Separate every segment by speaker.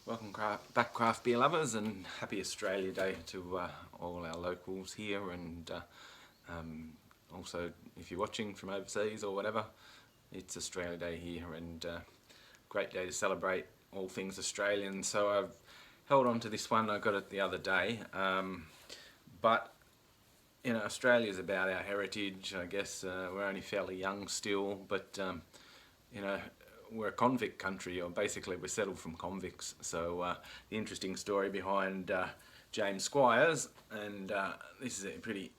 Speaker 1: Welcome back, craft beer lovers, and happy Australia Day to all our locals here, and also if you're watching from overseas or whatever, it's Australia Day here, and great day to celebrate all things Australian. So I've held on to this one. I got it the other day, but you know, Australia's about our heritage. I guess we're only fairly young still, but you know, we're a convict country, or basically we're settled from convicts. So the interesting story behind James Squires, and this is a pretty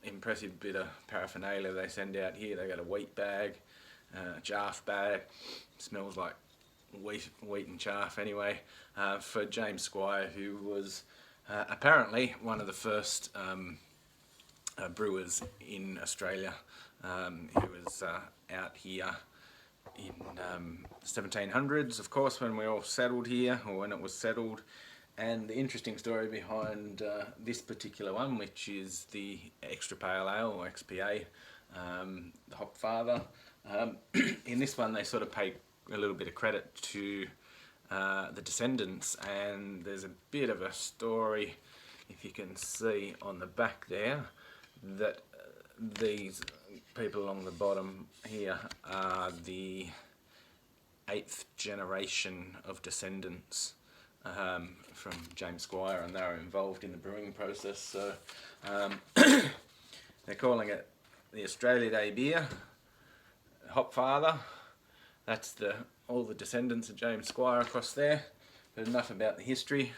Speaker 1: impressive bit of paraphernalia they send out here. They got a wheat bag, chaff bag, smells like wheat and chaff anyway, for James Squire, who was apparently one of the first brewers in Australia. He was out here in 1700s, of course, when we all settled here, or when it was settled. And the interesting story behind this particular one, which is the extra pale ale, or XPA, the hop father, in this one they sort of pay a little bit of credit to the descendants, and there's a bit of a story, if you can see on the back there, that these people along the bottom here are the 8th generation of descendants from James Squire, and they're involved in the brewing process. So they're calling it the Australia Day beer, hop father. That's all the descendants of James Squire across there. But enough about the history.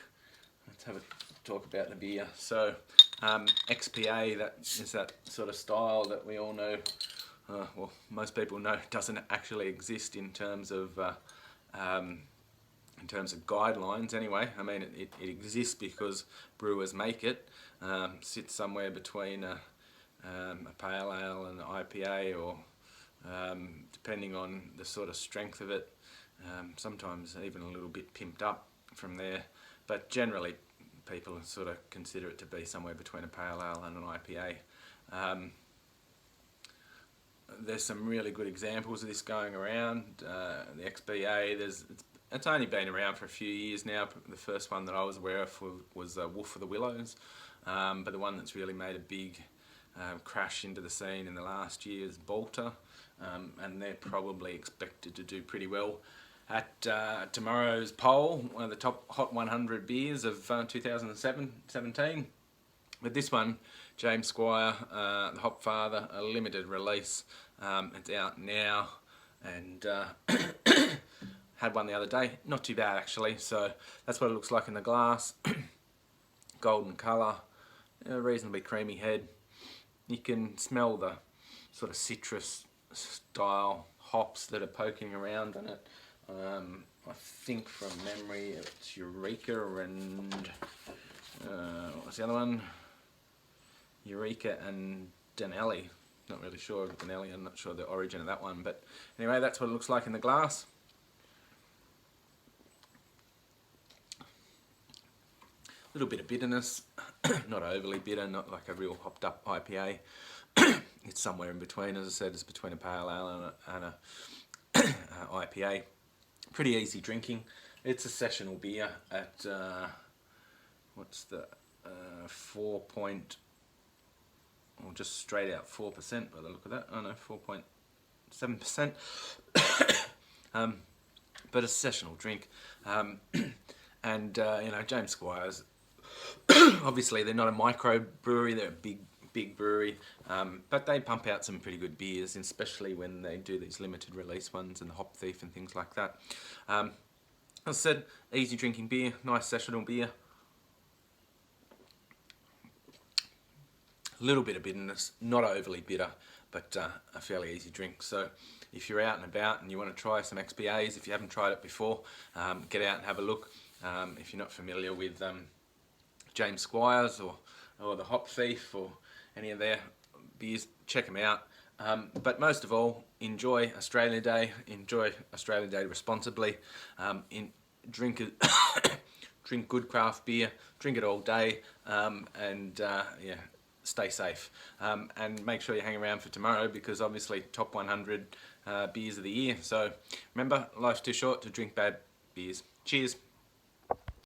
Speaker 1: Let's have a talk about the beer. So XPA, that is that sort of style that we all know, well, most people know doesn't actually exist in terms of guidelines anyway. I mean, it exists because brewers make it. Sits somewhere between a pale ale and an IPA, or depending on the sort of strength of it, sometimes even a little bit pimped up from there, but generally people sort of consider it to be somewhere between a pale ale and an IPA. There's some really good examples of this going around. The XPA, it's only been around for a few years now. The first one that I was aware of was Wolf of the Willows, but the one that's really made a big crash into the scene in the last year is Bolter, and they're probably expected to do pretty well at tomorrow's poll, one of the top Hot 100 beers of 2017. But this one, James Squire, the Hop Father, a limited release. It's out now, and had one the other day. Not too bad actually. So that's what it looks like in the glass. Golden colour, a reasonably creamy head. You can smell the sort of citrus style hops that are poking around in it. I think from memory it's Eureka and what's the other one? Eureka and Denali. Not really sure of Denali. I'm not sure the origin of that one, but anyway, that's what it looks like in the glass. A little bit of bitterness, not overly bitter, not like a real hopped up IPA. It's somewhere in between. As I said, it's between a pale ale and a IPA. Pretty easy drinking. It's a sessional beer at what's the 4 point, or just straight out 4% by the look of that. Oh no, 4.7%. But a sessional drink, and you know, James Squires. Obviously, they're not a micro brewery; they're a big brewery, but they pump out some pretty good beers, especially when they do these limited release ones and the Hop Thief and things like that. As I said, easy drinking beer, nice sessional beer. A little bit of bitterness, not overly bitter, but a fairly easy drink. So if you're out and about and you want to try some XPAs, if you haven't tried it before, get out and have a look. If you're not familiar with James Squires or the Hop Thief or any of their beers, check them out. But most of all, enjoy Australia Day. Enjoy Australia Day responsibly. Drink good craft beer. Drink it all day, and yeah, stay safe. And make sure you hang around for tomorrow, because obviously top 100 beers of the year. So remember, life's too short to drink bad beers. Cheers.